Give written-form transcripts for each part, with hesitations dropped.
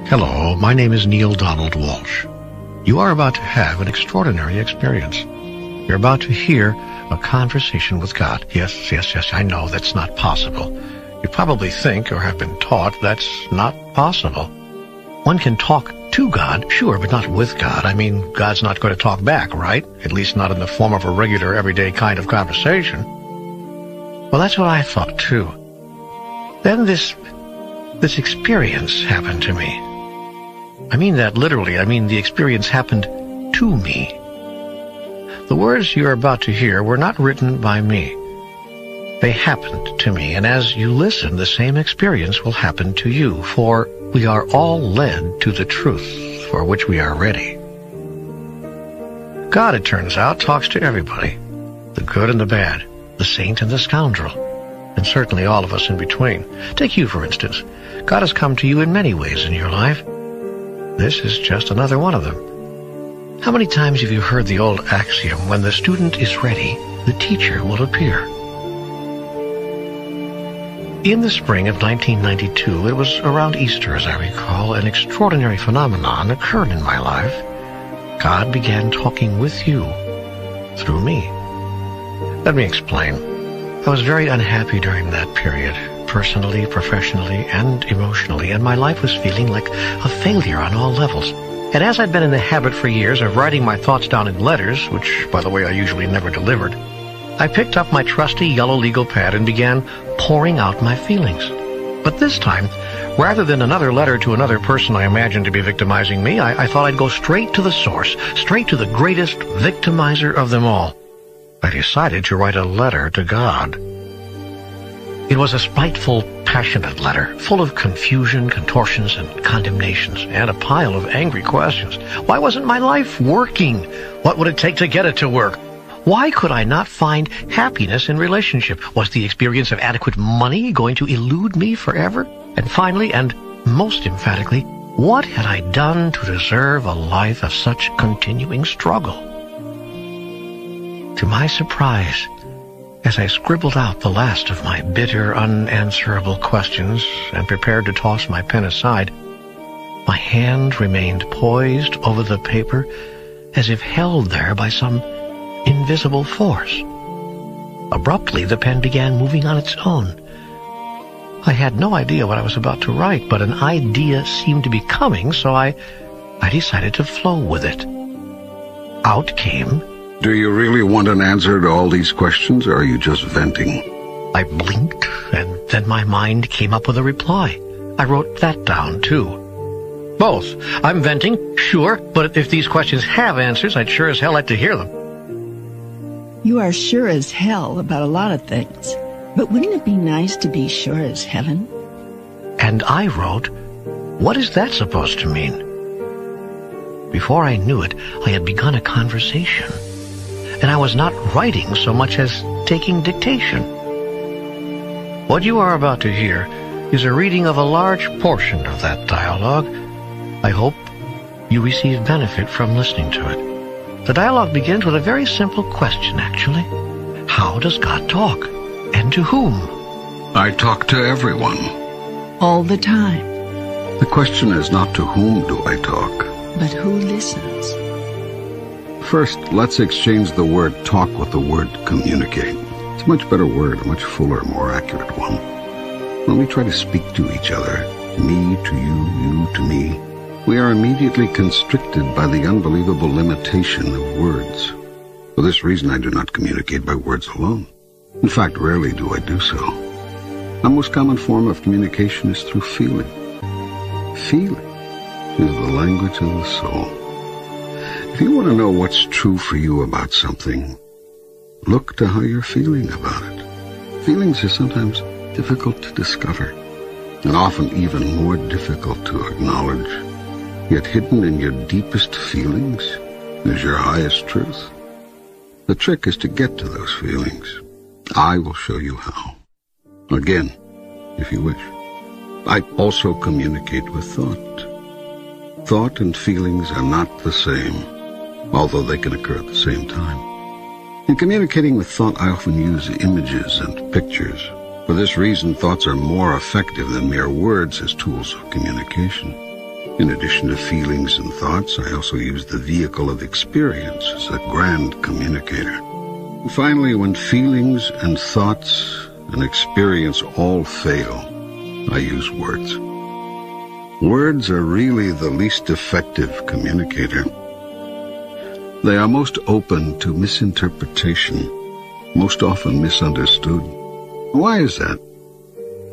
Hello, my name is Neil Donald Walsh. You are about to have an extraordinary experience. You're about to hear a conversation with God. Yes, I know that's not possible. You probably think or have been taught that's not possible. One can talk to God, sure, but not with God. I mean, God's not going to talk back, right? At least not in the form of a regular, everyday kind of conversation. Well, that's what I thought, too. Then this experience happened to me. I mean that literally. I mean the experience happened to me. The words you're about to hear were not written by me. They happened to me, and as you listen, the same experience will happen to you, for we are all led to the truth for which we are ready. God, it turns out, talks to everybody, the good and the bad, the saint and the scoundrel, and certainly all of us in between. Take you, for instance. God has come to you in many ways in your life. This is just another one of them. How many times have you heard the old axiom, when the student is ready, the teacher will appear? In the spring of 1992, it was around Easter, as I recall, an extraordinary phenomenon occurred in my life. God began talking with you through me. Let me explain. I was very unhappy during that period, personally, professionally, and emotionally, and my life was feeling like a failure on all levels. And as I'd been in the habit for years of writing my thoughts down in letters, which, by the way, I usually never delivered, I picked up my trusty yellow legal pad and began pouring out my feelings. But this time, rather than another letter to another person I imagined to be victimizing me, I thought I'd go straight to the source, straight to the greatest victimizer of them all. I decided to write a letter to God. It was a spiteful, passionate letter, full of confusion, contortions, and condemnations, and a pile of angry questions. Why wasn't my life working? What would it take to get it to work? Why could I not find happiness in relationship? Was the experience of adequate money going to elude me forever? And finally, and most emphatically, what had I done to deserve a life of such continuing struggle? To my surprise, as I scribbled out the last of my bitter, unanswerable questions and prepared to toss my pen aside, my hand remained poised over the paper as if held there by some invisible force. Abruptly, the pen began moving on its own. I had no idea what I was about to write, but an idea seemed to be coming, so I decided to flow with it. Out came, "Do you really want an answer to all these questions, or are you just venting?" I blinked, and then my mind came up with a reply. I wrote that down, too. Both. I'm venting, sure, but if these questions have answers, I'd sure as hell like to hear them. You are sure as hell about a lot of things, but wouldn't it be nice to be sure as heaven? And I wrote, what is that supposed to mean? Before I knew it, I had begun a conversation, and I was not writing so much as taking dictation. What you are about to hear is a reading of a large portion of that dialogue. I hope you receive benefit from listening to it. The dialogue begins with a very simple question, actually. How does God talk? And to whom? I talk to everyone. All the time. The question is not to whom do I talk, but who listens? First, let's exchange the word talk with the word communicate. It's a much better word, a much fuller, more accurate one. When we try to speak to each other, me to you, you to me, we are immediately constricted by the unbelievable limitation of words. For this reason, I do not communicate by words alone. In fact, rarely do I do so. The most common form of communication is through feeling. Feeling is the language of the soul. If you want to know what's true for you about something, look to how you're feeling about it. Feelings are sometimes difficult to discover, and often even more difficult to acknowledge. Yet hidden in your deepest feelings is your highest truth. The trick is to get to those feelings. I will show you how. Again, if you wish. I also communicate with thought. Thought and feelings are not the same, although they can occur at the same time. In communicating with thought, I often use images and pictures. For this reason, thoughts are more effective than mere words as tools of communication. In addition to feelings and thoughts, I also use the vehicle of experience as a grand communicator. And finally, when feelings and thoughts and experience all fail, I use words. Words are really the least effective communicator. They are most open to misinterpretation, most often misunderstood. Why is that?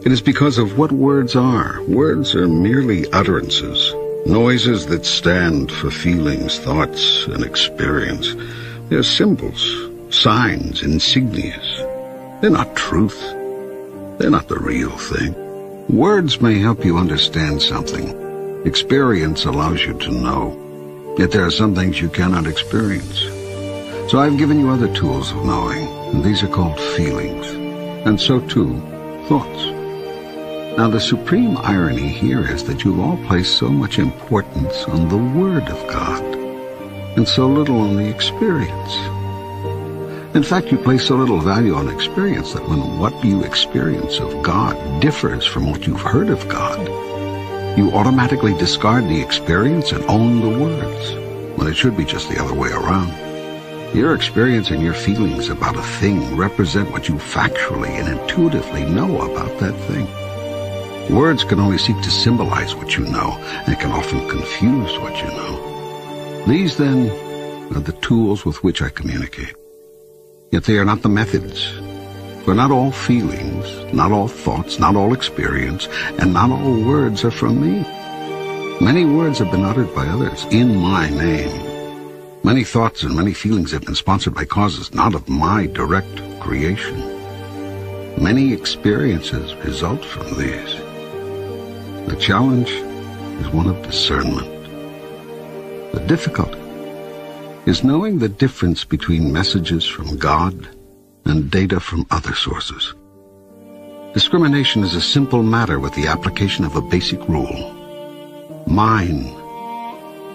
It is because of what words are. Words are merely utterances, noises that stand for feelings, thoughts, and experience. They are symbols, signs, insignias. They're not truth. They're not the real thing. Words may help you understand something. Experience allows you to know. Yet there are some things you cannot experience. So I've given you other tools of knowing, and these are called feelings. And so too, thoughts. Now the supreme irony here is that you've all placed so much importance on the Word of God, and so little on the experience. In fact, you place so little value on experience that when what you experience of God differs from what you've heard of God, you automatically discard the experience and own the words, when it should be just the other way around. Your experience and your feelings about a thing represent what you factually and intuitively know about that thing. Words can only seek to symbolize what you know, and can often confuse what you know. These, then, are the tools with which I communicate. Yet they are not the methods. For not all feelings, not all thoughts, not all experience, and not all words are from me. Many words have been uttered by others in my name. Many thoughts and many feelings have been sponsored by causes not of my direct creation. Many experiences result from these. The challenge is one of discernment. The difficulty is knowing the difference between messages from God and data from other sources. Discrimination is a simple matter with the application of a basic rule. Mine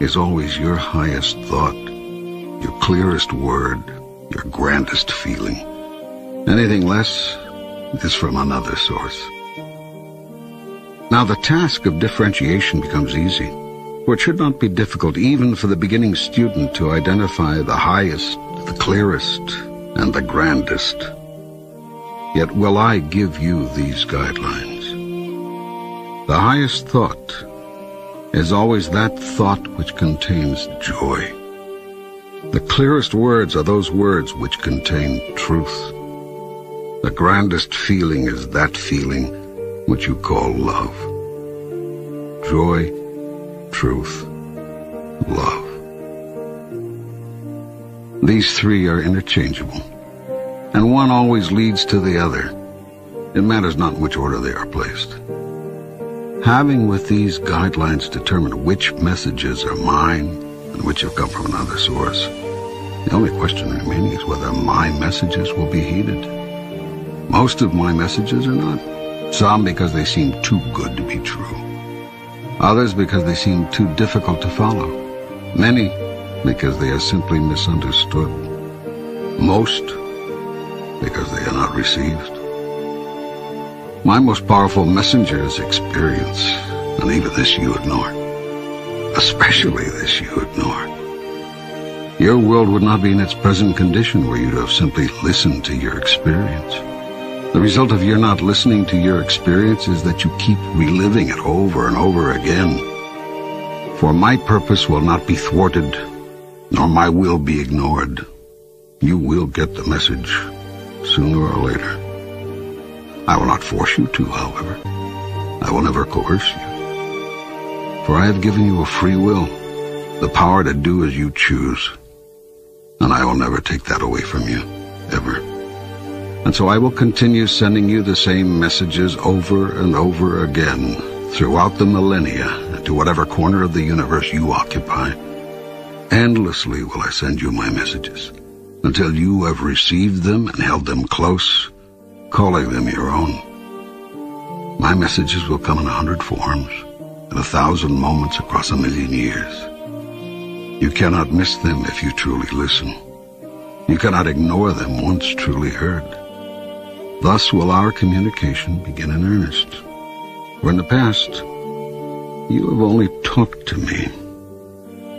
is always your highest thought, your clearest word, your grandest feeling. Anything less is from another source. Now the task of differentiation becomes easy, for it should not be difficult even for the beginning student to identify the highest, the clearest, and the grandest. Yet will I give you these guidelines. The highest thought is always that thought which contains joy. The clearest words are those words which contain truth. The grandest feeling is that feeling which you call love. Joy, truth, love. These three are interchangeable, and one always leads to the other. It matters not in which order they are placed. Having with these guidelines determined which messages are mine and which have come from another source, the only question remaining is whether my messages will be heeded. Most of my messages are not. Some because they seem too good to be true. Others because they seem too difficult to follow. Many because they are simply misunderstood. Most because they are not received. My most powerful messenger is experience, and even this you ignore. Especially this you ignore. Your world would not be in its present condition were you to have simply listened to your experience. The result of your not listening to your experience is that you keep reliving it over and over again. For my purpose will not be thwarted, nor my will be ignored. You will get the message, sooner or later. I will not force you to, however. I will never coerce you. For I have given you a free will, the power to do as you choose. And I will never take that away from you, ever. And so I will continue sending you the same messages over and over again throughout the millennia and to whatever corner of the universe you occupy. Endlessly will I send you my messages until you have received them and held them close, calling them your own. My messages will come in 100 forms, in 1,000 moments across 1,000,000 years. You cannot miss them if you truly listen. You cannot ignore them once truly heard. Thus will our communication begin in earnest. For in the past, You have only talked to me,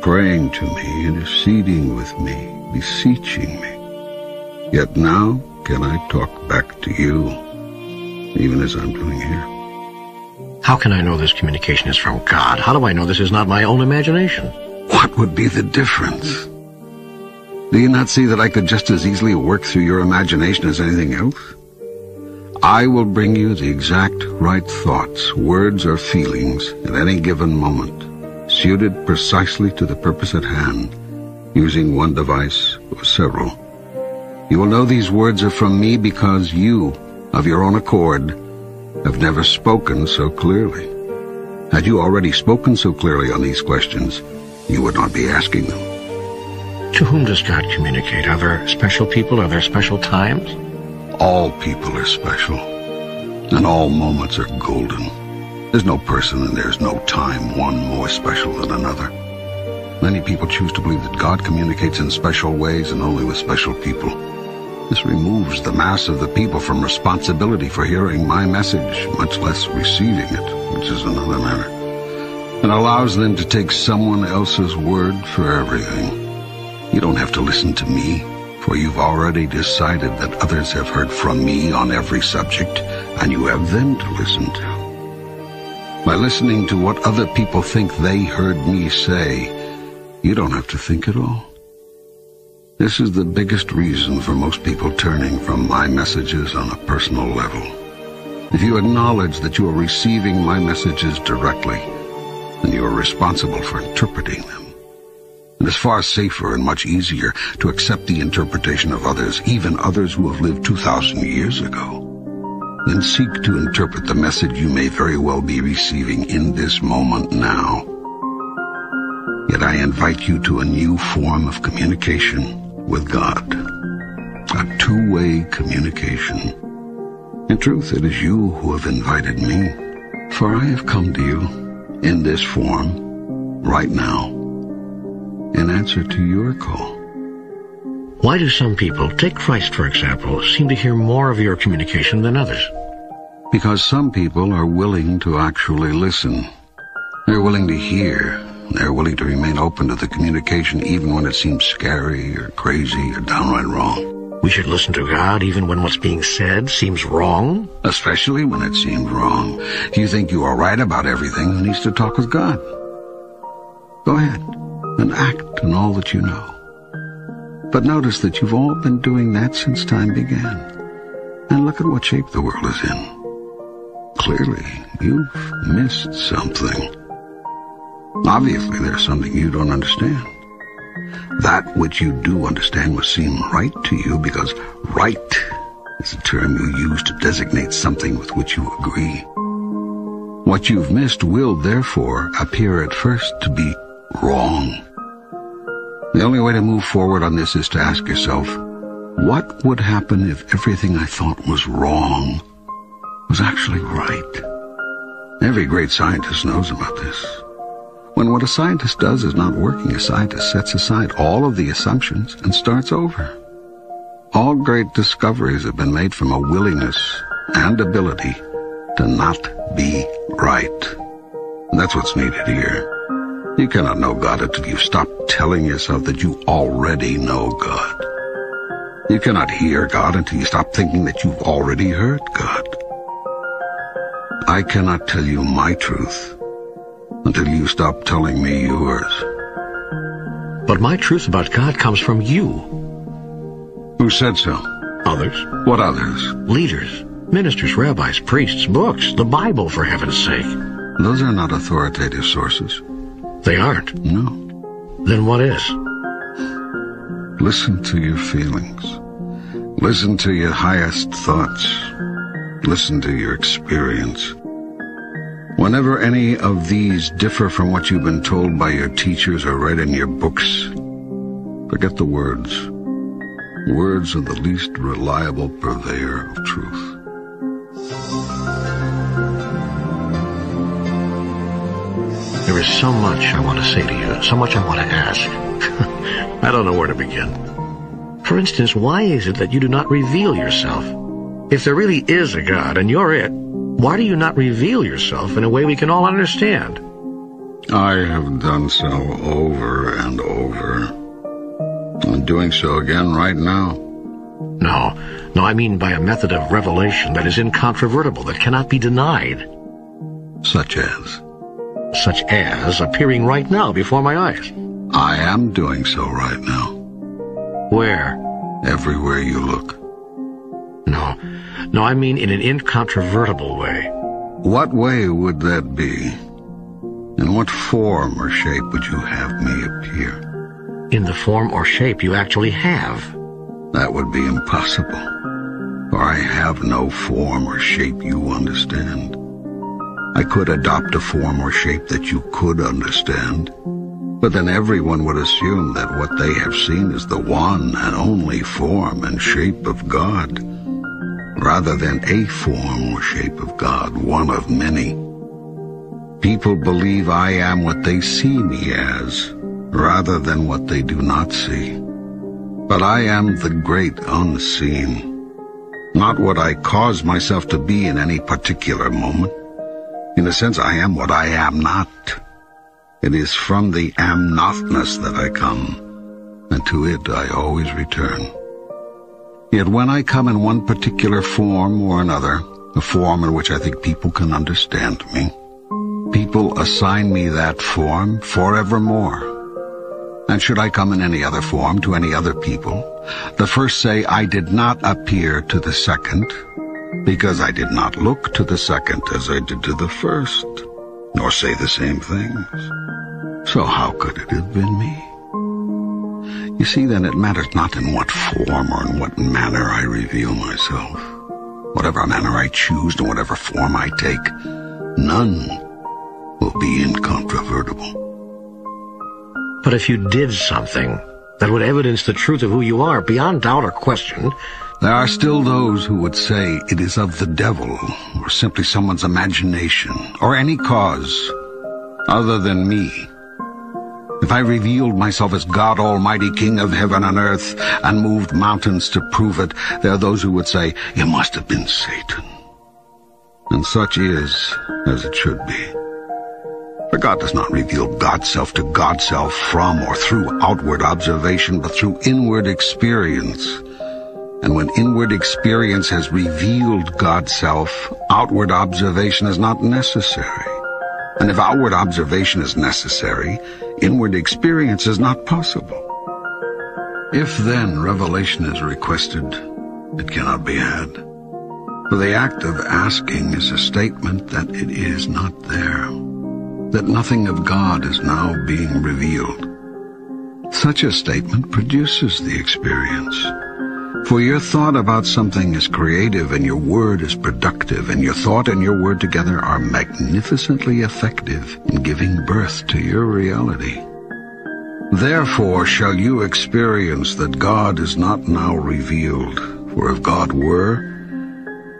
praying to me, interceding with me, beseeching me. Yet now can I talk back to you, even as I'm doing here. How can I know this communication is from God? How do I know this is not my own imagination? What would be the difference? Do you not see that I could just as easily work through your imagination as anything else? I will bring you the exact right thoughts, words, or feelings at any given moment, suited precisely to the purpose at hand, using one device or several. You will know these words are from me because you, of your own accord, have never spoken so clearly. Had you already spoken so clearly on these questions, you would not be asking them. To whom does God communicate? Are there special people? Are there special times? All people are special, and all moments are golden. There's no person and there's no time one more special than another. Many people choose to believe that God communicates in special ways and only with special people. This removes the mass of the people from responsibility for hearing my message, much less receiving it, which is another matter, and allows them to take someone else's word for everything. You don't have to listen to me, for you've already decided that others have heard from me on every subject, and you have them to listen to. By listening to what other people think they heard me say, you don't have to think at all. This is the biggest reason for most people turning from my messages on a personal level. If you acknowledge that you are receiving my messages directly, then you are responsible for interpreting them. It is far safer and much easier to accept the interpretation of others, even others who have lived 2,000 years ago, than seek to interpret the message you may very well be receiving in this moment now. Yet I invite you to a new form of communication with God, a two-way communication. In truth, it is you who have invited me, for I have come to you in this form, right now, in answer to your call. Why do some people, take Christ for example, seem to hear more of your communication than others? Because some people are willing to actually listen. They're willing to hear. They're willing to remain open to the communication even when it seems scary or crazy or downright wrong. We should listen to God even when what's being said seems wrong? Especially when it seems wrong. If you think you are right about everything, then needs to talk with God. Go ahead and act on all that you know. But notice that you've all been doing that since time began. And look at what shape the world is in. Clearly, you've missed something. Obviously, there's something you don't understand. That which you do understand must seem right to you, because right is a term you use to designate something with which you agree. What you've missed will, therefore, appear at first to be wrong. The only way to move forward on this is to ask yourself, what would happen if everything I thought was wrong was actually right? Every great scientist knows about this. When what a scientist does is not working, a scientist sets aside all of the assumptions and starts over. All great discoveries have been made from a willingness and ability to not be right. And that's what's needed here. You cannot know God until you stop telling yourself that you already know God. You cannot hear God until you stop thinking that you've already heard God. I cannot tell you my truth until you stop telling me yours. But my truth about God comes from you. Who said so? Others. What others? Leaders, ministers, rabbis, priests, books, the Bible, for heaven's sake. Those are not authoritative sources. They aren't? No. Then what is? Listen to your feelings. Listen to your highest thoughts. Listen to your experience. Whenever any of these differ from what you've been told by your teachers or read in your books, forget the words. Words are the least reliable purveyor of truth. There is so much I want to say to you, so much I want to ask. I don't know where to begin. For instance, why is it that you do not reveal yourself? If there really is a God and you're it, why do you not reveal yourself in a way we can all understand? I have done so over and over. I'm doing so again right now. No, I mean by a method of revelation that is incontrovertible, that cannot be denied. Such as? Such as appearing right now before my eyes. I am doing so right now. Where? Everywhere you look. No, I mean in an incontrovertible way. What way would that be? In what form or shape would you have me appear? In the form or shape you actually have. That would be impossible, for I have no form or shape you understand. I could adopt a form or shape that you could understand, but then everyone would assume that what they have seen is the one and only form and shape of God, rather than a form or shape of God, one of many. People believe I am what they see me as, rather than what they do not see. But I am the great unseen, not what I cause myself to be in any particular moment. In a sense, I am what I am not. It is from the am-notness that I come, and to it I always return. Yet when I come in one particular form or another, a form in which I think people can understand me, people assign me that form forevermore. And should I come in any other form to any other people, the first say I did not appear to the second, because I did not look to the second as I did to the first, nor say the same things. So how could it have been me? You see, then, it matters not in what form or in what manner I reveal myself. Whatever manner I choose and whatever form I take, none will be incontrovertible. But if you did something that would evidence the truth of who you are beyond doubt or question, there are still those who would say it is of the devil, or simply someone's imagination, or any cause other than me. If I revealed myself as God Almighty, King of heaven and earth, and moved mountains to prove it, there are those who would say, it must have been Satan. And such is as it should be. For God does not reveal God's self to God's self from or through outward observation, but through inward experience. And when inward experience has revealed God's self, outward observation is not necessary. And if outward observation is necessary, inward experience is not possible. If then revelation is requested, it cannot be had. For the act of asking is a statement that it is not there, that nothing of God is now being revealed. Such a statement produces the experience. For your thought about something is creative, and your word is productive, and your thought and your word together are magnificently effective in giving birth to your reality. Therefore shall you experience that God is not now revealed, for if God were,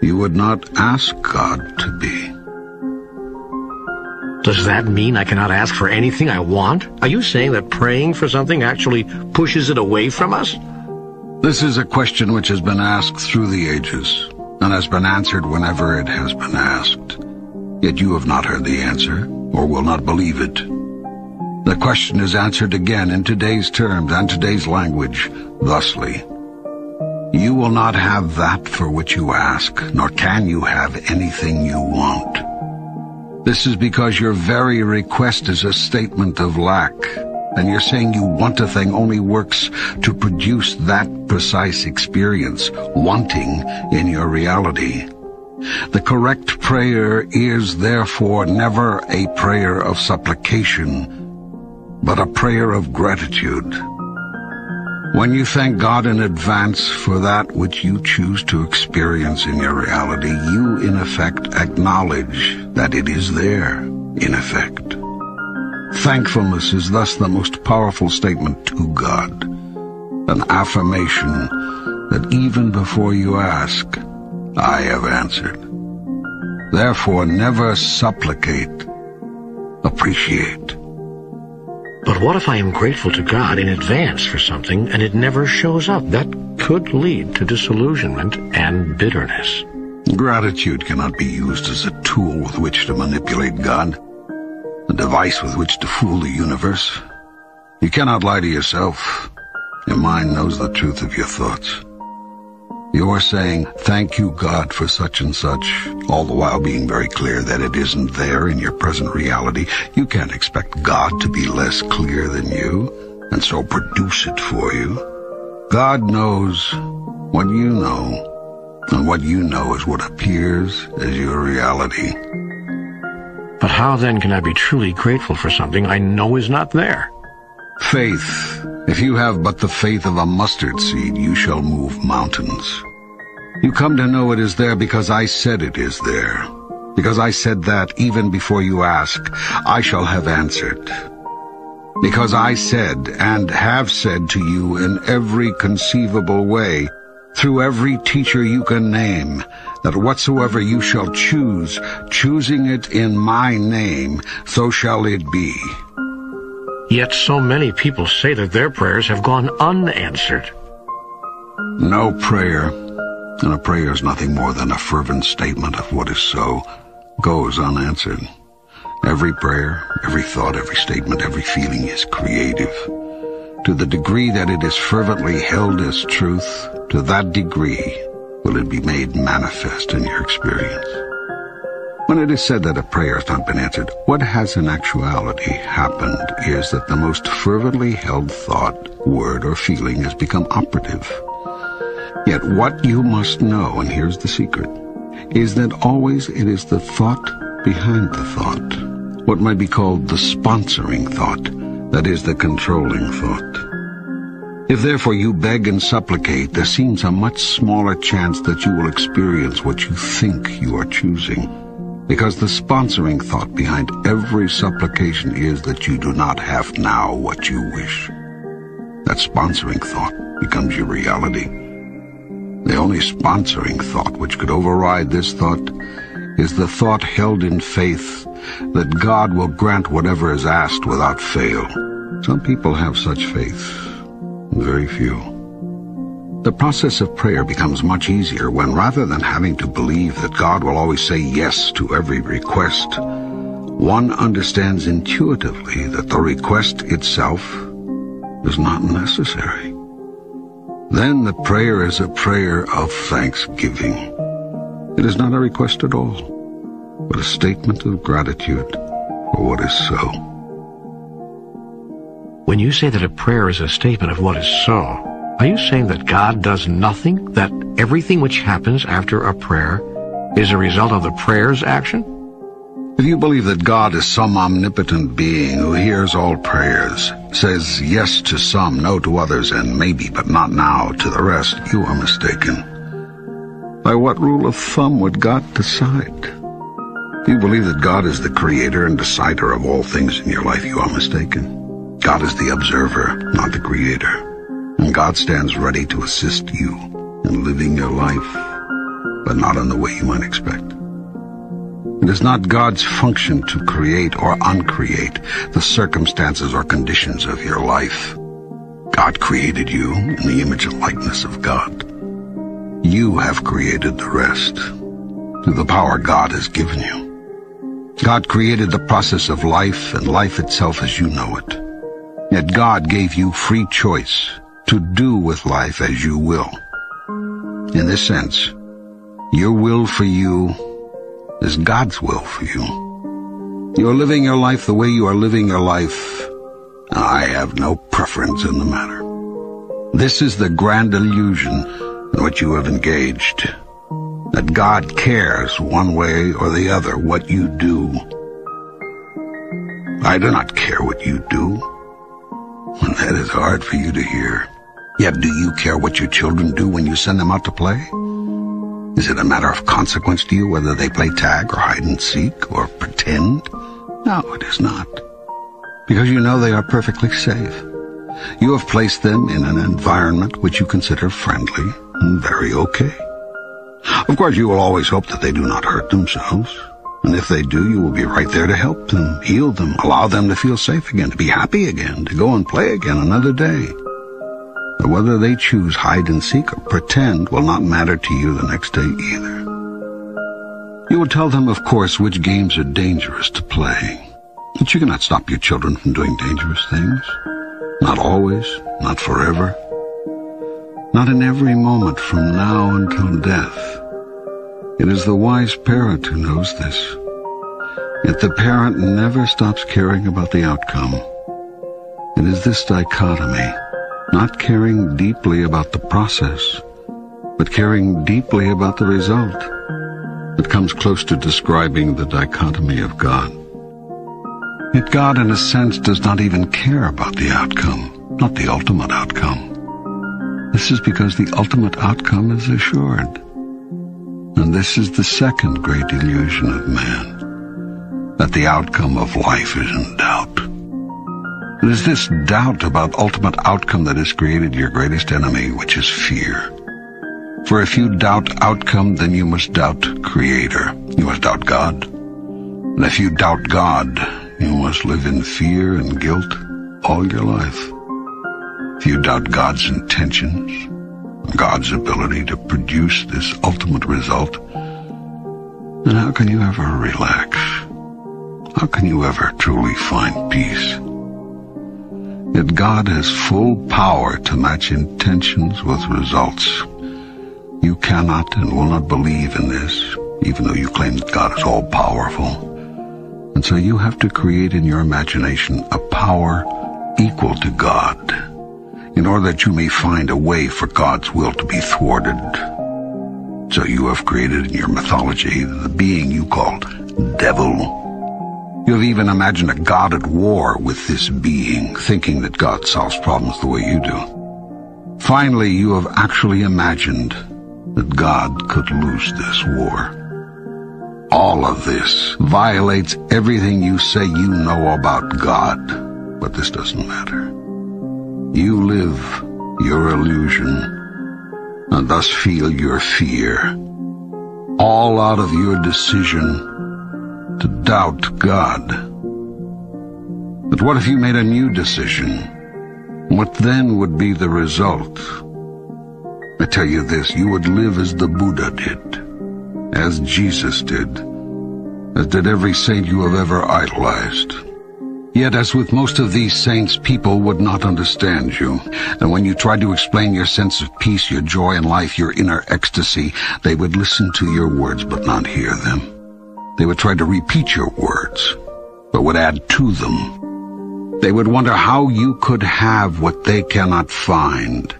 you would not ask God to be. Does that mean I cannot ask for anything I want? Are you saying that praying for something actually pushes it away from us? This is a question which has been asked through the ages, and has been answered whenever it has been asked. Yet you have not heard the answer, or will not believe it. The question is answered again in today's terms and today's language, thusly. You will not have that for which you ask, nor can you have anything you want. This is because your very request is a statement of lack, and you're saying you want a thing only works to produce that precise experience, wanting in your reality. The correct prayer is therefore never a prayer of supplication, but a prayer of gratitude. When you thank God in advance for that which you choose to experience in your reality, you in effect acknowledge that it is there, in effect. Thankfulness is thus the most powerful statement to God, an affirmation that even before you ask, I have answered. Therefore, never supplicate, appreciate. But what if I am grateful to God in advance for something and it never shows up? That could lead to disillusionment and bitterness. Gratitude cannot be used as a tool with which to manipulate God. a device with which to fool the universe. You cannot lie to yourself. Your mind knows the truth of your thoughts. You are saying, thank you, God, for such and such, all the while being very clear that it isn't there in your present reality. You can't expect God to be less clear than you, and so produce it for you. God knows what you know, and what you know is what appears as your reality. But how then can I be truly grateful for something I know is not there? Faith. If you have but the faith of a mustard seed, you shall move mountains. You come to know it is there because I said it is there. Because I said that even before you ask, I shall have answered. Because I said and have said to you in every conceivable way, through every teacher you can name, that whatsoever you shall choose, choosing it in my name, so shall it be. Yet so many people say that their prayers have gone unanswered. No prayer, and a prayer is nothing more than a fervent statement of what is so, goes unanswered. Every prayer, every thought, every statement, every feeling is creative. To the degree that it is fervently held as truth, to that degree will it be made manifest in your experience. When it is said that a prayer has not been answered, what has in actuality happened is that the most fervently held thought, word, or feeling has become operative. Yet what you must know, and here's the secret, is that always it is the thought behind the thought, what might be called the sponsoring thought, that is the controlling thought. If therefore you beg and supplicate, there seems a much smaller chance that you will experience what you think you are choosing. Because the sponsoring thought behind every supplication is that you do not have now what you wish. That sponsoring thought becomes your reality. The only sponsoring thought which could override this thought is the thought held in faith that God will grant whatever is asked without fail. Some people have such faith, very few. The process of prayer becomes much easier when, rather than having to believe that God will always say yes to every request, one understands intuitively that the request itself is not necessary. Then the prayer is a prayer of thanksgiving. It is not a request at all, but a statement of gratitude for what is so. When you say that a prayer is a statement of what is so, are you saying that God does nothing, that everything which happens after a prayer is a result of the prayer's action? If you believe that God is some omnipotent being who hears all prayers, says yes to some, no to others, and maybe, but not now, to the rest, you are mistaken. By what rule of thumb would God decide? If you believe that God is the creator and decider of all things in your life, you are mistaken. God is the observer, not the creator. And God stands ready to assist you in living your life, but not in the way you might expect. It is not God's function to create or uncreate the circumstances or conditions of your life. God created you in the image and likeness of God. You have created the rest through the power God has given you. God created the process of life and life itself as you know it. Yet God gave you free choice to do with life as you will. In this sense, your will for you is God's will for you. You are living your life the way you are living your life. I have no preference in the matter. This is the grand illusion in which you have engaged, that God cares one way or the other what you do. I do not care what you do, and that is hard for you to hear. Yet do you care what your children do when you send them out to play? Is it a matter of consequence to you whether they play tag or hide and seek or pretend? No, it is not. Because you know they are perfectly safe. You have placed them in an environment which you consider friendly and very okay. Of course, you will always hope that they do not hurt themselves. And if they do, you will be right there to help them, heal them, allow them to feel safe again, to be happy again, to go and play again another day. But whether they choose hide and seek or pretend will not matter to you the next day either. You will tell them, of course, which games are dangerous to play. But you cannot stop your children from doing dangerous things. Not always, not forever. Not in every moment from now until death. It is the wise parent who knows this. Yet the parent never stops caring about the outcome. It is this dichotomy, not caring deeply about the process, but caring deeply about the result, that comes close to describing the dichotomy of God. Yet God, in a sense, does not even care about the outcome, not the ultimate outcome. This is because the ultimate outcome is assured. And this is the second great illusion of man, that the outcome of life is in doubt. It is this doubt about ultimate outcome that has created your greatest enemy, which is fear. For if you doubt outcome, then you must doubt Creator. You must doubt God. And if you doubt God, you must live in fear and guilt all your life. If you doubt God's intentions, God's ability to produce this ultimate result, then how can you ever relax? How can you ever truly find peace? Yet God has full power to match intentions with results. You cannot and will not believe in this, even though you claim that God is all-powerful. And so you have to create in your imagination a power equal to God, in order that you may find a way for God's will to be thwarted. So you have created in your mythology the being you call devil. You have even imagined a God at war with this being, thinking that God solves problems the way you do. Finally, you have actually imagined that God could lose this war. All of this violates everything you say you know about God, but this doesn't matter. You live your illusion, and thus feel your fear, all out of your decision to doubt God. But what if you made a new decision? What then would be the result? I tell you this, you would live as the Buddha did, as Jesus did, as did every saint you have ever idolized. Yet, as with most of these saints, people would not understand you. And when you tried to explain your sense of peace, your joy in life, your inner ecstasy, they would listen to your words but not hear them. They would try to repeat your words, but would add to them. They would wonder how you could have what they cannot find.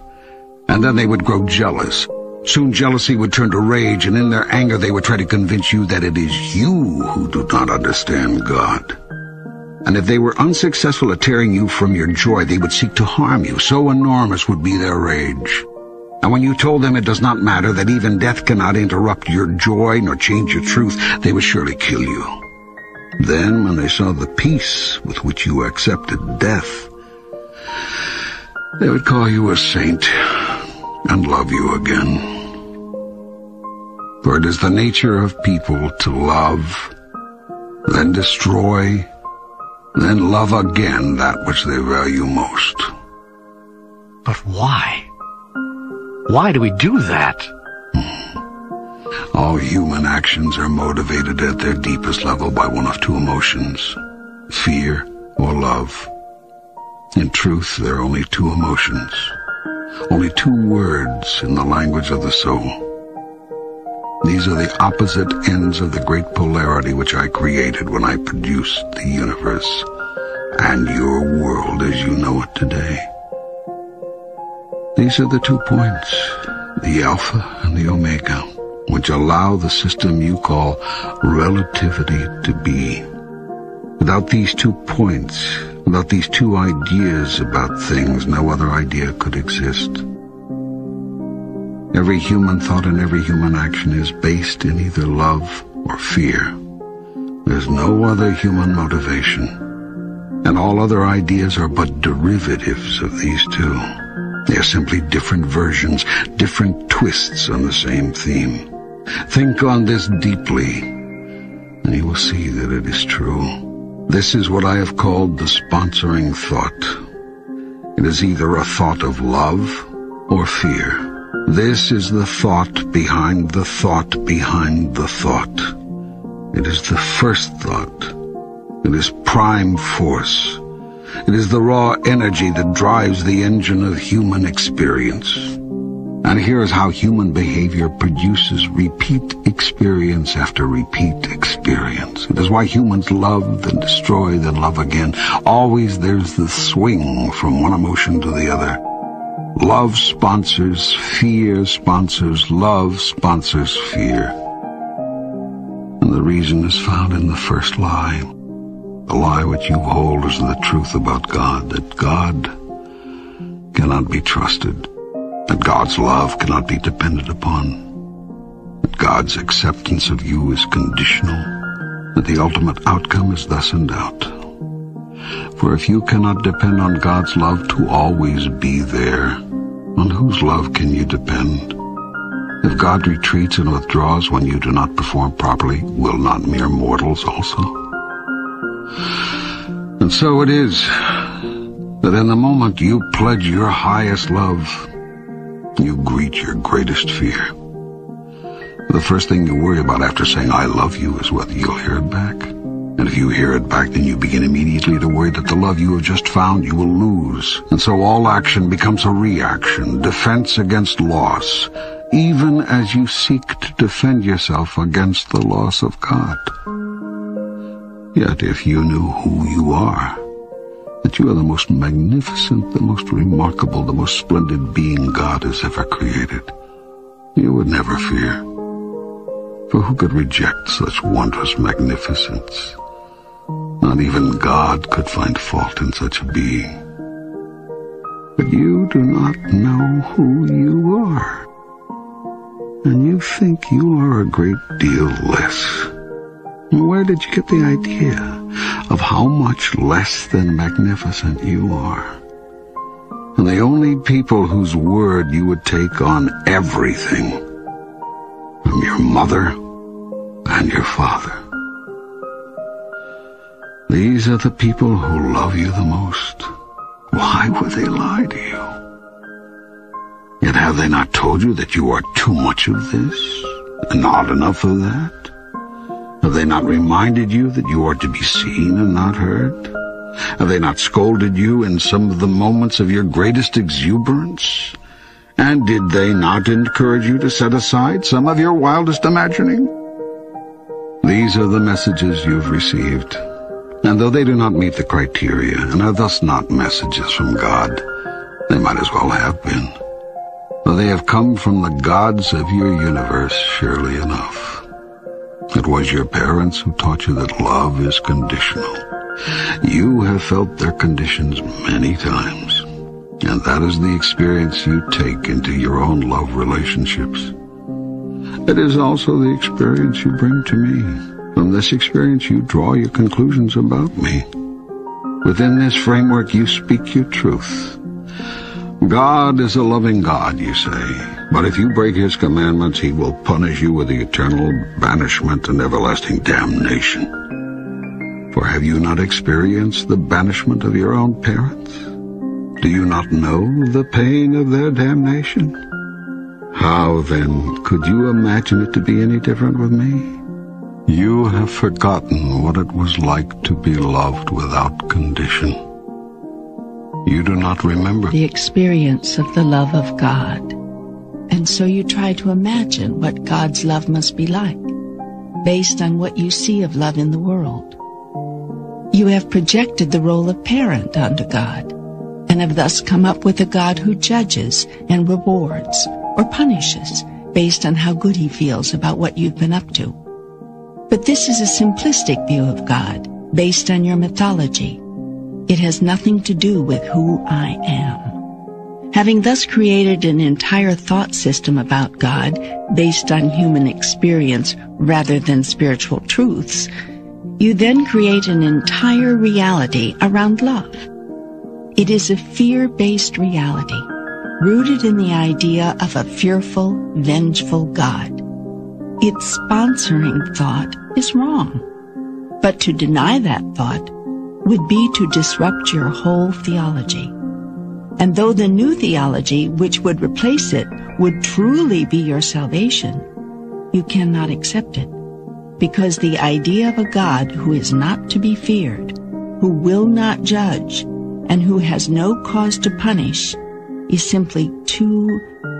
And then they would grow jealous. Soon jealousy would turn to rage, and in their anger they would try to convince you that it is you who do not understand God. And if they were unsuccessful at tearing you from your joy, they would seek to harm you. So enormous would be their rage. And when you told them it does not matter, that even death cannot interrupt your joy nor change your truth, they would surely kill you. Then, when they saw the peace with which you accepted death, they would call you a saint and love you again. For it is the nature of people to love, then destroy, then love again that which they value most. But why? Why do we do that? All human actions are motivated at their deepest level by one of two emotions, fear or love. In truth, there are only two emotions, only two words in the language of the soul. These are the opposite ends of the great polarity which I created when I produced the universe and your world as you know it today. These are the 2 points, the alpha and the omega, which allow the system you call relativity to be. Without these 2 points, without these 2 ideas about things, no other idea could exist. Every human thought and every human action is based in either love or fear. There's no other human motivation, and all other ideas are but derivatives of these 2. They are simply different versions, different twists on the same theme. Think on this deeply, and you will see that it is true. This is what I have called the sponsoring thought. It is either a thought of love or fear. This is the thought behind the thought behind the thought. It is the first thought It is prime force. It is the raw energy that drives the engine of human experience. And here is how human behavior produces repeat experience after repeat experience. It is why humans love, then destroy, then love again. Always there's the swing from one emotion to the other. Love sponsors fear, sponsors love, sponsors fear. And the reason is found in the first lie. The lie which you hold is the truth about God, that God cannot be trusted, that God's love cannot be depended upon, that God's acceptance of you is conditional, that the ultimate outcome is thus in doubt. For if you cannot depend on God's love to always be there, on whose love can you depend? If God retreats and withdraws when you do not perform properly, will not mere mortals also? And so it is that in the moment you pledge your highest love, you greet your greatest fear. The first thing you worry about after saying I love you is whether you'll hear it back. And if you hear it back, then you begin immediately to worry that the love you have just found you will lose. And so all action becomes a reaction, defense against loss, even as you seek to defend yourself against the loss of God. Yet if you knew who you are, that you are the most magnificent, the most remarkable, the most splendid being God has ever created, you would never fear. For who could reject such wondrous magnificence? Not even God could find fault in such a being. But you do not know who you are, and you think you are a great deal less. Where did you get the idea of how much less than magnificent you are? And the only people whose word you would take on everything, from your mother and your father. These are the people who love you the most. Why would they lie to you? Yet have they not told you that you are too much of this, and not enough of that? Have they not reminded you that you are to be seen and not heard? Have they not scolded you in some of the moments of your greatest exuberance? And did they not encourage you to set aside some of your wildest imagining? These are the messages you've received, and though they do not meet the criteria and are thus not messages from God, they might as well have been. For they have come from the gods of your universe, surely enough. It was your parents who taught you that love is conditional. You have felt their conditions many times, and that is the experience you take into your own love relationships. It is also the experience you bring to me. From this experience you draw your conclusions about me. Within this framework you speak your truth. God is a loving God, you say, but if you break his commandments, he will punish you with the eternal banishment and everlasting damnation. For have you not experienced the banishment of your own parents? Do you not know the pain of their damnation? How, then, could you imagine it to be any different with me? You have forgotten what it was like to be loved without condition. You do not remember the experience of the love of God, and so you try to imagine what God's love must be like, based on what you see of love in the world. You have projected the role of parent onto God, and have thus come up with a God who judges and rewards or punishes based on how good he feels about what you've been up to. But this is a simplistic view of God, based on your mythology. It has nothing to do with who I am. Having thus created an entire thought system about God based on human experience rather than spiritual truths, you then create an entire reality around love. It is a fear-based reality, rooted in the idea of a fearful, vengeful God. Its sponsoring thought is wrong, but to deny that thought would be to disrupt your whole theology. And though the new theology, which would replace it, would truly be your salvation, you cannot accept it, because the idea of a God who is not to be feared, who will not judge, and who has no cause to punish is simply too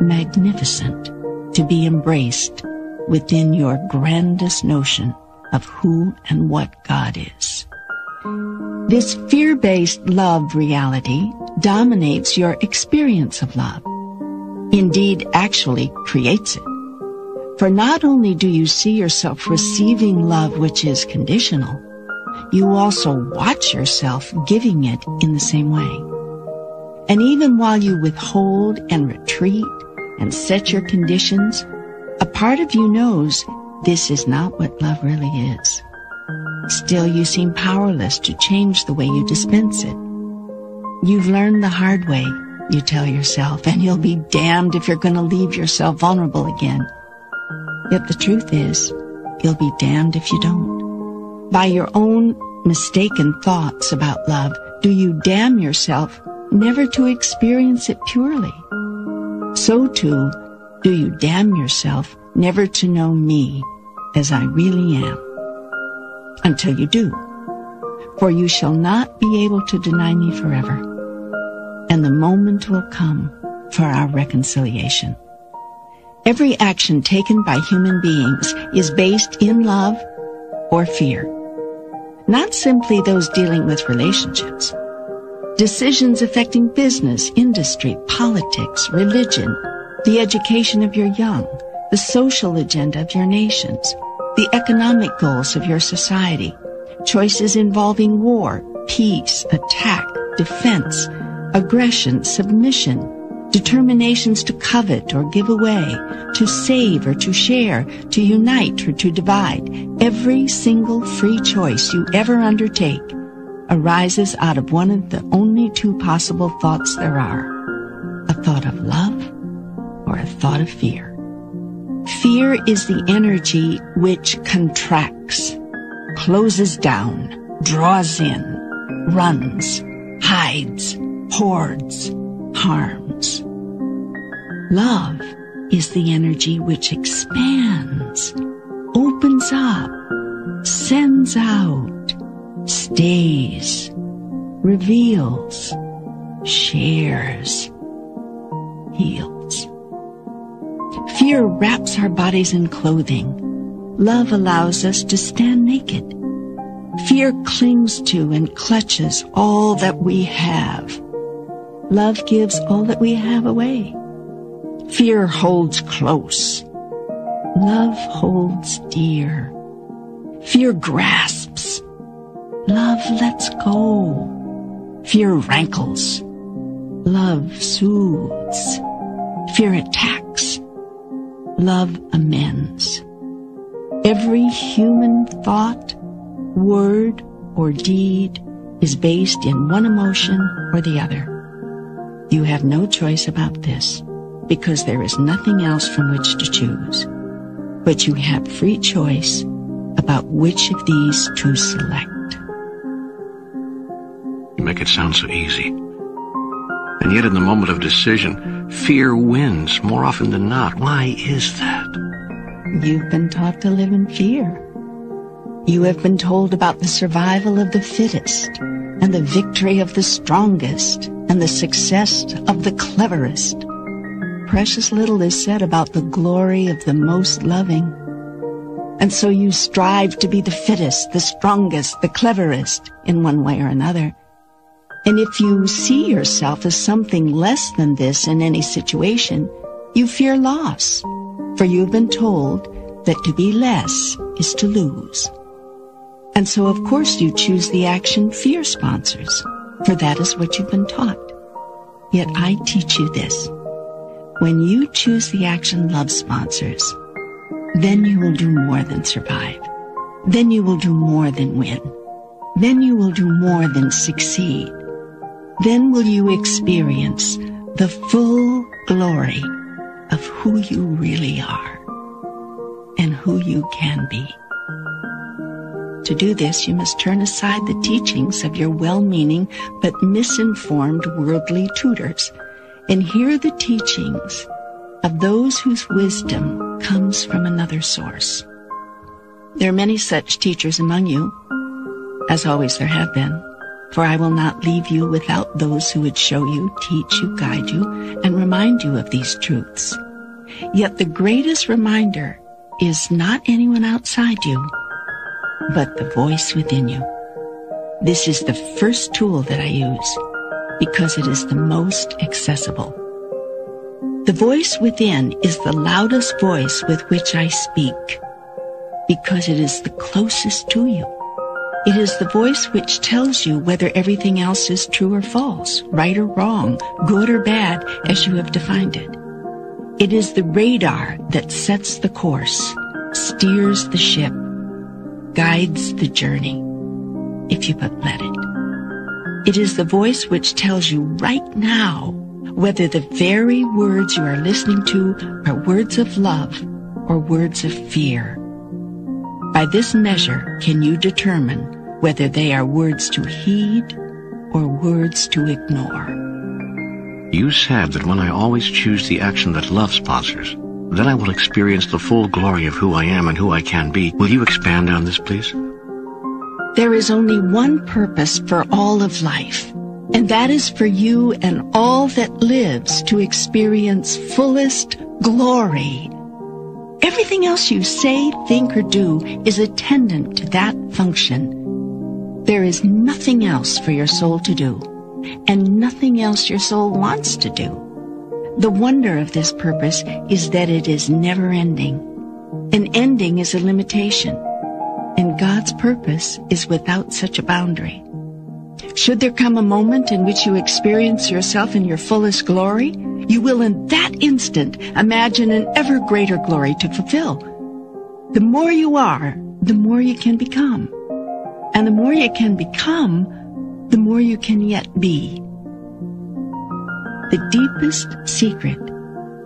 magnificent to be embraced within your grandest notion of who and what God is. This fear-based love reality dominates your experience of love. Indeed, actually creates it. For not only do you see yourself receiving love which is conditional, you also watch yourself giving it in the same way. And even while you withhold and retreat and set your conditions, a part of you knows this is not what love really is. Still, you seem powerless to change the way you dispense it. You've learned the hard way, you tell yourself, and you'll be damned if you're going to leave yourself vulnerable again. Yet the truth is, you'll be damned if you don't. By your own mistaken thoughts about love, do you damn yourself never to experience it purely? So too, do you damn yourself never to know me as I really am, until you do. For you shall not be able to deny me forever, and the moment will come for our reconciliation. Every action taken by human beings is based in love or fear, not simply those dealing with relationships. Decisions affecting business, industry, politics, religion, the education of your young, the social agenda of your nations, the economic goals of your society, choices involving war, peace, attack, defense, aggression, submission, determinations to covet or give away, to save or to share, to unite or to divide. Every single free choice you ever undertake arises out of one of the only two possible thoughts there are: a thought of love or a thought of fear. Fear is the energy which contracts, closes down, draws in, runs, hides, hoards, harms. Love is the energy which expands, opens up, sends out, stays, reveals, shares, heals. Fear wraps our bodies in clothing. Love allows us to stand naked. Fear clings to and clutches all that we have. Love gives all that we have away. Fear holds close. Love holds dear. Fear grasps. Love lets go. Fear rankles. Love soothes. Fear attacks. Love amends. Every human thought, word, or deed is based in one emotion or the other. You have no choice about this, because there is nothing else from which to choose. But you have free choice about which of these to select. You make it sound so easy. And yet in the moment of decision, fear wins more often than not. Why is that? You've been taught to live in fear. You have been told about the survival of the fittest, and the victory of the strongest, and the success of the cleverest. Precious little is said about the glory of the most loving. And so you strive to be the fittest, the strongest, the cleverest, in one way or another. And if you see yourself as something less than this in any situation, you fear loss, for you've been told that to be less is to lose. And so of course you choose the action fear sponsors, for that is what you've been taught. Yet I teach you this: when you choose the action love sponsors, then you will do more than survive. Then you will do more than win. Then you will do more than succeed. Then will you experience the full glory of who you really are and who you can be. To do this, you must turn aside the teachings of your well-meaning but misinformed worldly tutors and hear the teachings of those whose wisdom comes from another source. There are many such teachers among you, as always there have been, for I will not leave you without those who would show you, teach you, guide you, and remind you of these truths. Yet the greatest reminder is not anyone outside you, but the voice within you. This is the first tool that I use because it is the most accessible. The voice within is the loudest voice with which I speak because it is the closest to you. It is the voice which tells you whether everything else is true or false, right or wrong, good or bad, as you have defined it. It is the radar that sets the course, steers the ship, guides the journey, if you but let it. It is the voice which tells you right now whether the very words you are listening to are words of love or words of fear. By this measure can you determine whether they are words to heed or words to ignore. You said that when I always choose the action that love sponsors, then I will experience the full glory of who I am and who I can be. Will you expand on this, please? There is only one purpose for all of life, and that is for you and all that lives to experience fullest glory. Everything else you say, think, or do is attendant to that function. There is nothing else for your soul to do, and nothing else your soul wants to do. The wonder of this purpose is that it is never ending. An ending is a limitation, and God's purpose is without such a boundary. Should there come a moment in which you experience yourself in your fullest glory, you will in that instant imagine an ever greater glory to fulfill. The more you are, the more you can become. And the more you can become, the more you can yet be. The deepest secret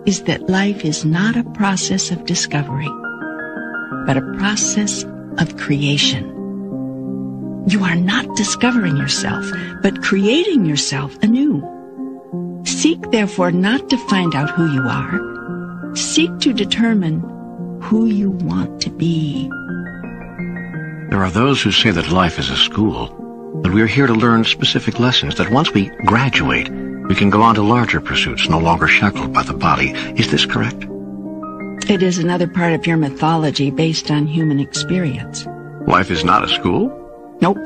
is that life is not a process of discovery, but a process of creation. You are not discovering yourself, but creating yourself anew. Seek, therefore, not to find out who you are. Seek to determine who you want to be. There are those who say that life is a school, that we are here to learn specific lessons, that once we graduate, we can go on to larger pursuits, no longer shackled by the body. Is this correct? It is another part of your mythology based on human experience. Life is not a school? Nope.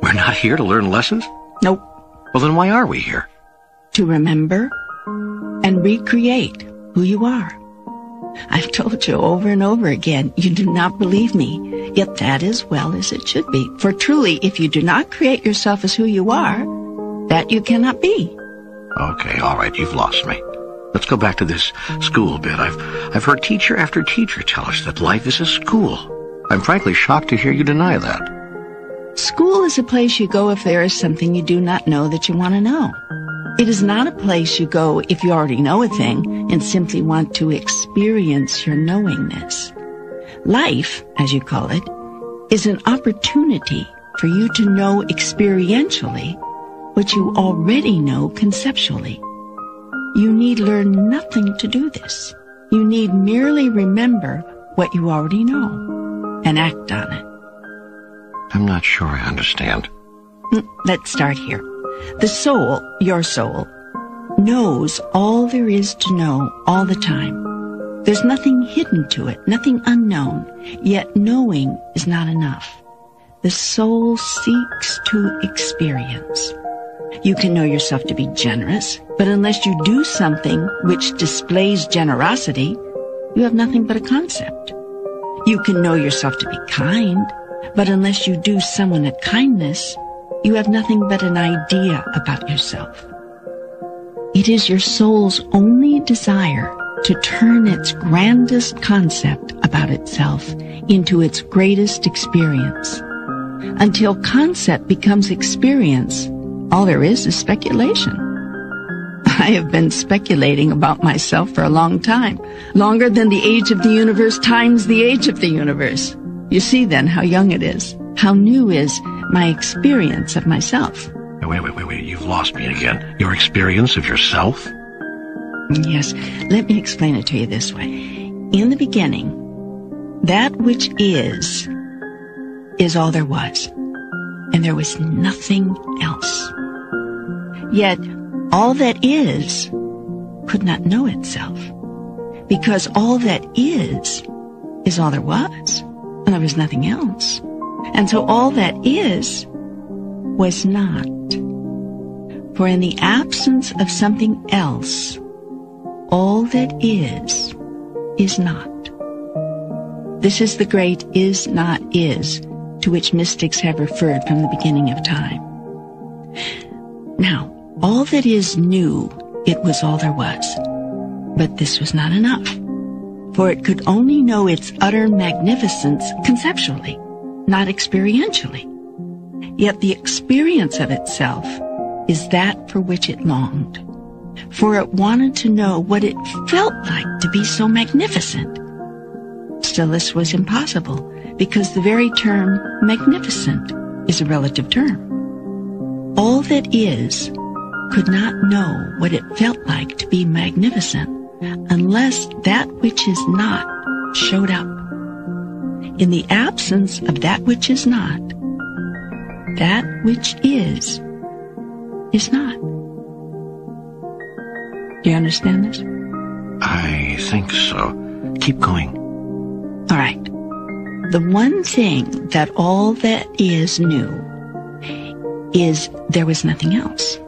We're not here to learn lessons? Nope. Well, then why are we here? To remember and recreate who you are. I've told you over and over again, you do not believe me, yet that is well as it should be. For truly, if you do not create yourself as who you are, that you cannot be. Okay, all right, you've lost me. Let's go back to this school bit. I've heard teacher after teacher tell us that life is a school. I'm frankly shocked to hear you deny that. School is a place you go if there is something you do not know that you want to know. It is not a place you go if you already know a thing and simply want to experience your knowingness. Life, as you call it, is an opportunity for you to know experientially what you already know conceptually. You need learn nothing to do this. You need merely remember what you already know and act on it. I'm not sure I understand. Let's start here. The soul, your soul, knows all there is to know all the time. There's nothing hidden to it, nothing unknown, yet knowing is not enough. The soul seeks to experience. You can know yourself to be generous, but unless you do something which displays generosity, you have nothing but a concept. You can know yourself to be kind, but unless you do someone a kindness, you have nothing but an idea about yourself. It is your soul's only desire to turn its grandest concept about itself into its greatest experience. Until concept becomes experience, all there is speculation. I have been speculating about myself for a long time, longer than the age of the universe times the age of the universe. You see then how young it is, how new is my experience of myself. Wait, you've lost me again. Your experience of yourself? Yes, let me explain it to you this way. In the beginning, that which is is all there was, and there was nothing else. Yet, all that is could not know itself, because all that is all there was, and there was nothing else. And so all that is was not. For in the absence of something else, all that is not. This is the great is not is, to which mystics have referred from the beginning of time. Now, all that is knew it was all there was. But this was not enough, for it could only know its utter magnificence conceptually, not experientially. Yet the experience of itself is that for which it longed, for it wanted to know what it felt like to be so magnificent. Still, this was impossible, because the very term magnificent is a relative term. All that is could not know what it felt like to be magnificent unless that which is not showed up. In the absence of that which is not, that which is not. Do you understand this? I think so. Keep going. All right. The one thing that all that is knew is there was nothing else.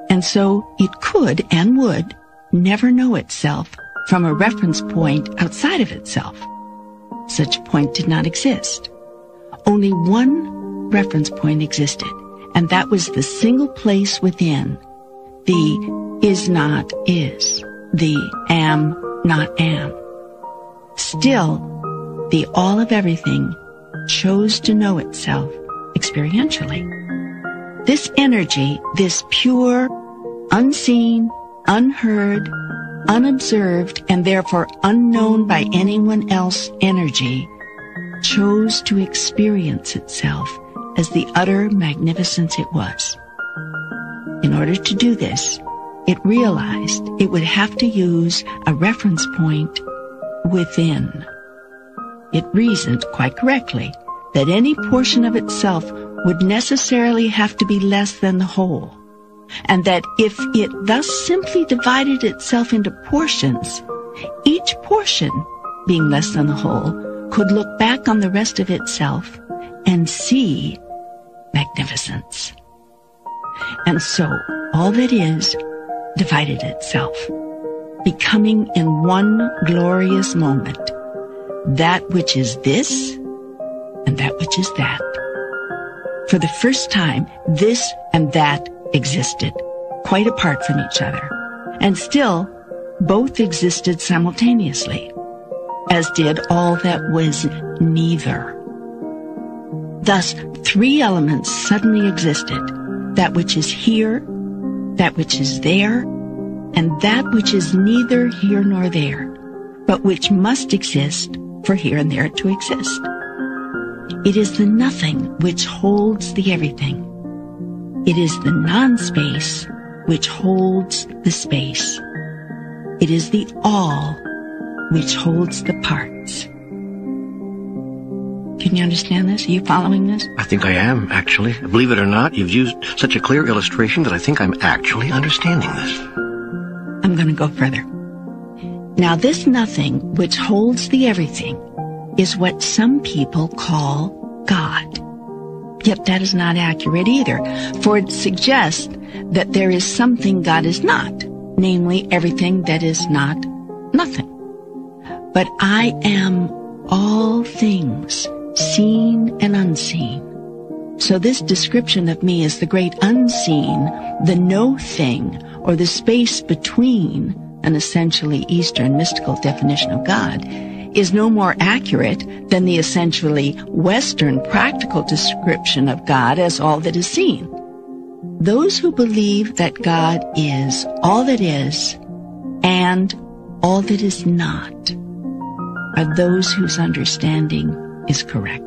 And so it could and would never know itself from a reference point outside of itself. Such a point did not exist. Only one reference point existed, and that was the single place within the is not is, the am not am. Still, the all of everything chose to know itself experientially. This energy, this pure, unseen, unheard, unobserved, and therefore unknown by anyone else energy, chose to experience itself as the utter magnificence it was. In order to do this, it realized it would have to use a reference point within. It reasoned quite correctly that any portion of itself would necessarily have to be less than the whole, and that if it thus simply divided itself into portions, each portion, being less than the whole, could look back on the rest of itself and see magnificence. And so all that is divided itself, becoming in one glorious moment that which is this and that which is that. For the first time, this and that existed, quite apart from each other, and still both existed simultaneously, as did all that was neither. Thus, three elements suddenly existed: that which is here, that which is there, and that which is neither here nor there, but which must exist for here and there to exist. It is the nothing which holds the everything. It is the non-space which holds the space. It is the all which holds the parts. Can you understand this? Are you following this? I think I am, actually. Believe it or not, you've used such a clear illustration that I think I'm actually understanding this. I'm going to go further. Now, this nothing which holds the everything is what some people call God. Yet that is not accurate either, for it suggests that there is something God is not, namely everything that is not nothing. But I am all things, seen and unseen. So this description of me as the great unseen, the no thing, or the space between, an essentially Eastern mystical definition of God, is no more accurate than the essentially Western practical description of God as all that is seen. Those who believe that God is all that is and all that is not are those whose understanding is correct.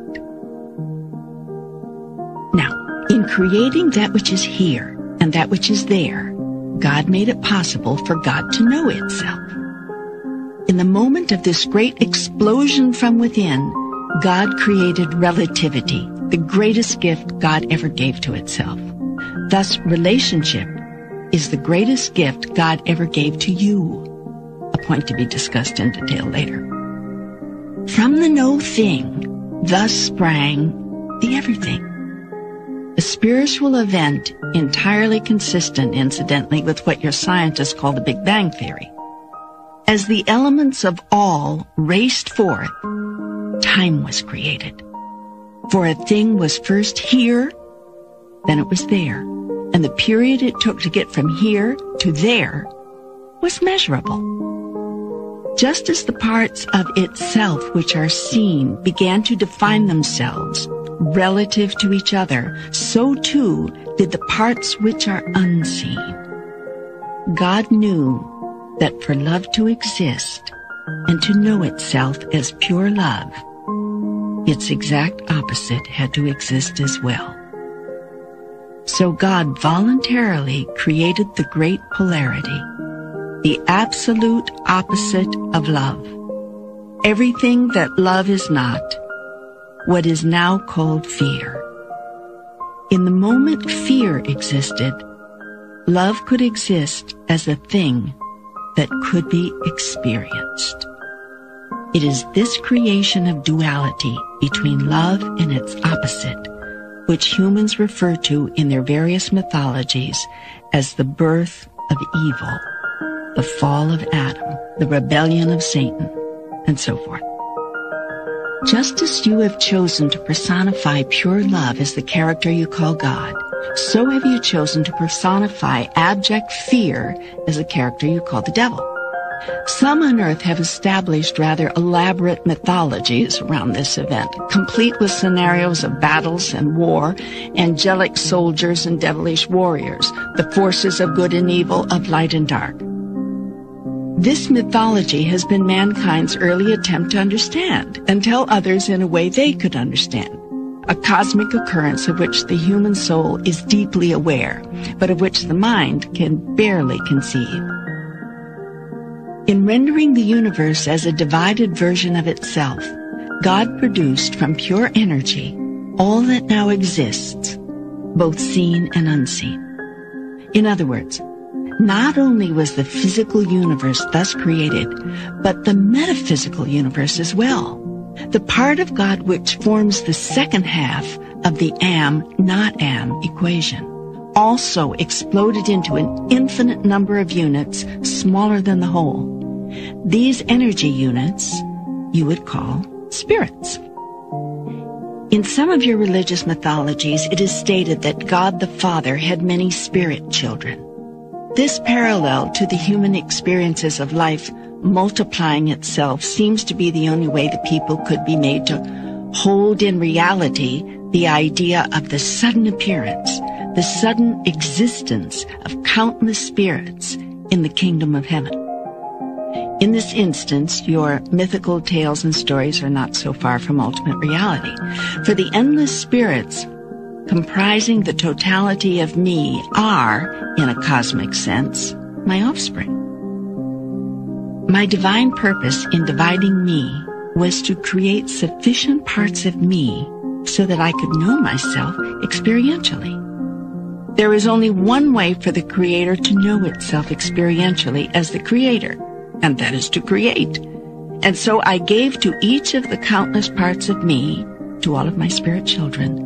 Now, in creating that which is here and that which is there, God made it possible for God to know itself. In the moment of this great explosion from within, God created relativity, the greatest gift God ever gave to itself. Thus, relationship is the greatest gift God ever gave to you, a point to be discussed in detail later. From the no thing, thus sprang the everything. A spiritual event entirely consistent, incidentally, with what your scientists call the Big Bang Theory. As the elements of all raced forth, time was created. For a thing was first here, then it was there, and the period it took to get from here to there was measurable. Just as the parts of itself which are seen began to define themselves relative to each other, so too did the parts which are unseen. God knew that for love to exist and to know itself as pure love, its exact opposite had to exist as well. So God voluntarily created the great polarity, the absolute opposite of love. Everything that love is not, what is now called fear. In the moment fear existed, love could exist as a thing that could be experienced. It is this creation of duality between love and its opposite, which humans refer to in their various mythologies as the birth of evil, the fall of Adam, the rebellion of Satan, and so forth. Just as you have chosen to personify pure love as the character you call God, so have you chosen to personify abject fear as the character you call the devil. Some on earth have established rather elaborate mythologies around this event, complete with scenarios of battles and war, angelic soldiers and devilish warriors, the forces of good and evil, of light and dark. This mythology has been mankind's early attempt to understand and tell others in a way they could understand, a cosmic occurrence of which the human soul is deeply aware, but of which the mind can barely conceive. In rendering the universe as a divided version of itself, God produced from pure energy all that now exists, both seen and unseen. In other words, not only was the physical universe thus created, but the metaphysical universe as well, the part of God which forms the second half of the am-not-am equation, also exploded into an infinite number of units smaller than the whole. These energy units you would call spirits. In some of your religious mythologies, it is stated that God the Father had many spirit children. This parallel to the human experiences of life multiplying itself seems to be the only way the people could be made to hold in reality the idea of the sudden appearance, the sudden existence of countless spirits in the kingdom of heaven. In this instance, your mythical tales and stories are not so far from ultimate reality, for the endless spirits comprising the totality of me are, in a cosmic sense, my offspring. My divine purpose in dividing me was to create sufficient parts of me so that I could know myself experientially. There is only one way for the Creator to know itself experientially as the Creator, and that is to create. And so I gave to each of the countless parts of me, to all of my spirit children,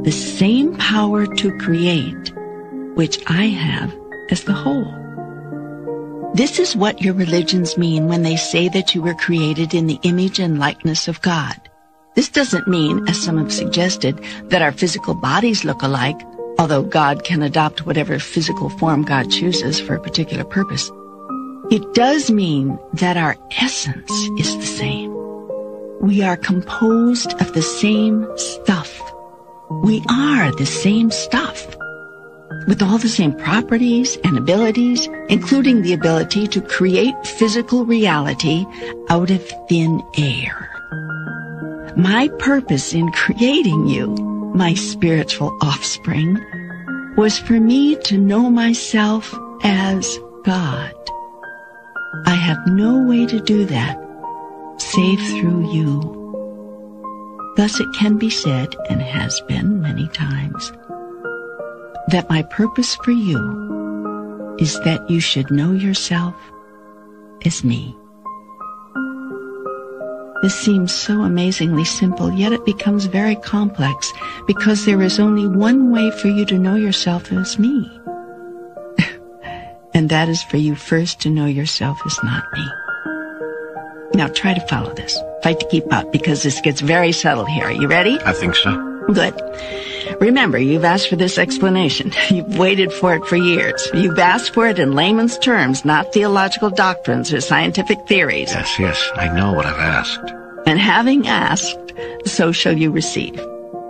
the same power to create which I have as the whole. This is what your religions mean when they say that you were created in the image and likeness of God. This doesn't mean, as some have suggested, that our physical bodies look alike, although God can adopt whatever physical form God chooses for a particular purpose. It does mean that our essence is the same. We are composed of the same stuff. We are the same stuff, with all the same properties and abilities, including the ability to create physical reality out of thin air. My purpose in creating you, my spiritual offspring, was for me to know myself as God. I have no way to do that save through you. Thus it can be said, and has been many times, that my purpose for you is that you should know yourself as me. This seems so amazingly simple, yet it becomes very complex, because there is only one way for you to know yourself as me. And that is for you first to know yourself as not me. Now try to follow this. Fight to keep up, because this gets very subtle here. Are you ready? I think so. Good. Remember, you've asked for this explanation. You've waited for it for years. You've asked for it in layman's terms, not theological doctrines or scientific theories. Yes, I know what I've asked. And having asked, so shall you receive.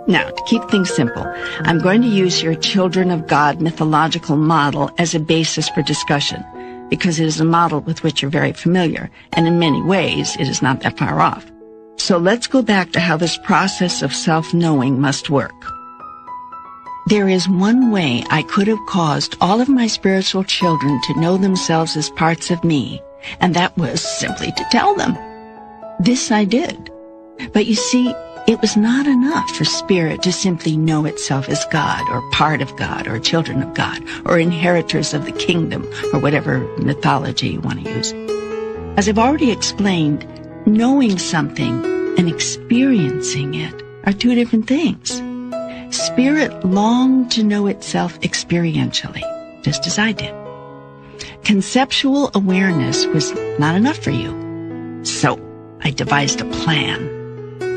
Now, to keep things simple, I'm going to use your Children of God mythological model as a basis for discussion, because it is a model with which you're very familiar, and in many ways, it is not that far off. So let's go back to how this process of self-knowing must work. There is one way I could have caused all of my spiritual children to know themselves as parts of me, and that was simply to tell them. This I did. But you see, it was not enough for spirit to simply know itself as God, or part of God, or children of God, or inheritors of the kingdom, or whatever mythology you want to use. As I've already explained, knowing something and experiencing it are two different things. Spirit longed to know itself experientially, just as I did. Conceptual awareness was not enough for you. So I devised a plan.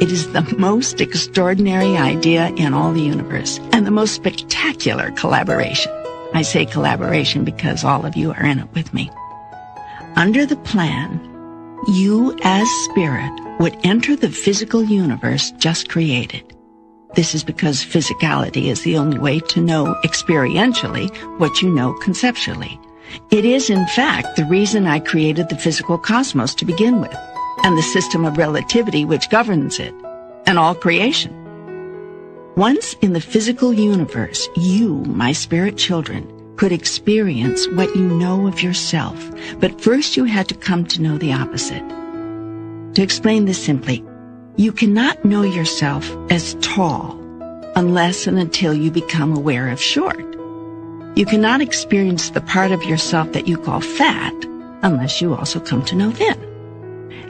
It is the most extraordinary idea in all the universe, and the most spectacular collaboration. I say collaboration because all of you are in it with me. Under the plan, you as spirit would enter the physical universe just created. This is because physicality is the only way to know experientially what you know conceptually. It is, in fact, the reason I created the physical cosmos to begin with, and the system of relativity which governs it, and all creation. Once in the physical universe, you, my spirit children, could experience what you know of yourself, but first you had to come to know the opposite. To explain this simply, you cannot know yourself as tall unless and until you become aware of short. You cannot experience the part of yourself that you call fat unless you also come to know thin.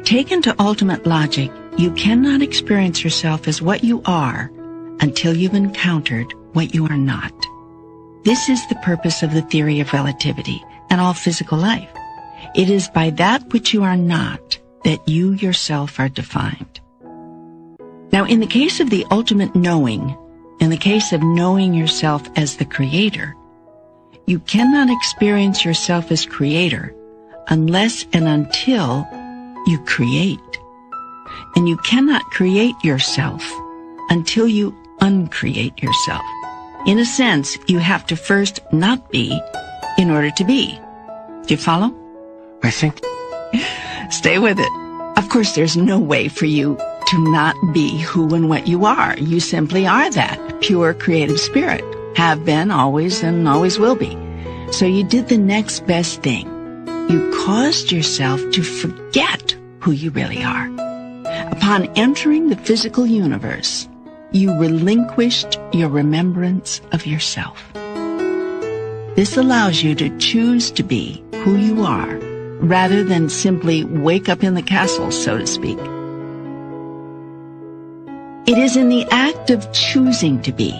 Taken to ultimate logic, you cannot experience yourself as what you are until you've encountered what you are not. This is the purpose of the theory of relativity and all physical life. It is by that which you are not that you yourself are defined. Now, in the case of the ultimate knowing, in the case of knowing yourself as the creator, you cannot experience yourself as creator unless and until you create. And you cannot create yourself until you uncreate yourself. In a sense, you have to first not be in order to be. Do you follow? I think... Stay with it. Of course, there's no way for you to not be who and what you are. You simply are that pure creative spirit. Have been, always, and always will be. So you did the next best thing. You caused yourself to forget who you really are. Upon entering the physical universe, you relinquished your remembrance of yourself. This allows you to choose to be who you are, rather than simply wake up in the castle, so to speak. It is in the act of choosing to be,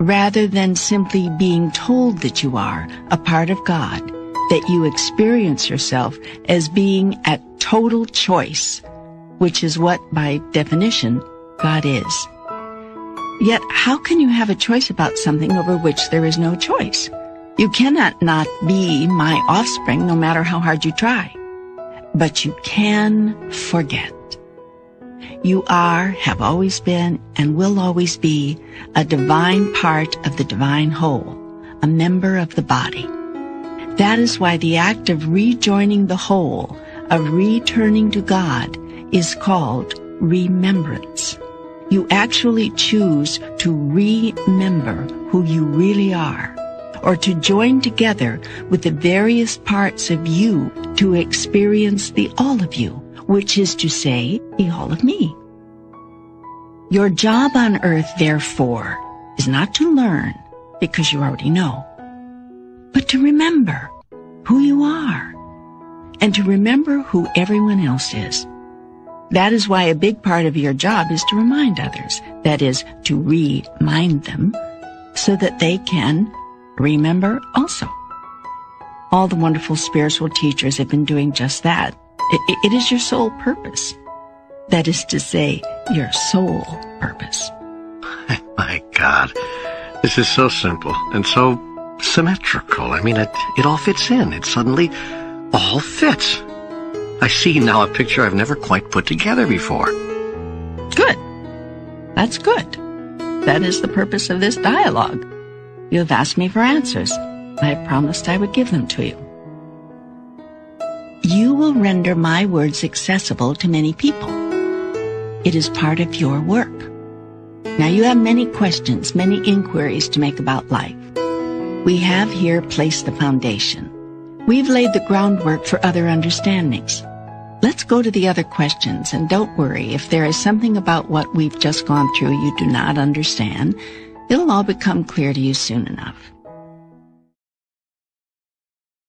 rather than simply being told that you are a part of God, that you experience yourself as being at total choice, which is what, by definition, God is. Yet, how can you have a choice about something over which there is no choice? You cannot not be my offspring, no matter how hard you try. But you can forget. You are, have always been, and will always be a divine part of the divine whole, a member of the body. That is why the act of rejoining the whole, of returning to God, is called remembrance. You actually choose to remember who you really are, or to join together with the various parts of you to experience the all of you, which is to say, the all of me. Your job on earth, therefore, is not to learn, because you already know, but to remember who you are and to remember who everyone else is. That is why a big part of your job is to remind others, that is, to remind them, so that they can remember also. All the wonderful spiritual teachers have been doing just that. It is your sole purpose. That is to say, your soul purpose. My God, this is so simple and so symmetrical. I mean, it all fits in. It suddenly all fits. I see now a picture I've never quite put together before. Good. That's good. That is the purpose of this dialogue. You have asked me for answers. I have promised I would give them to you. You will render my words accessible to many people. It is part of your work. Now you have many questions, many inquiries to make about life. We have here placed the foundation. We've laid the groundwork for other understandings. Let's go to the other questions, and don't worry if there is something about what we've just gone through you do not understand. It'll all become clear to you soon enough.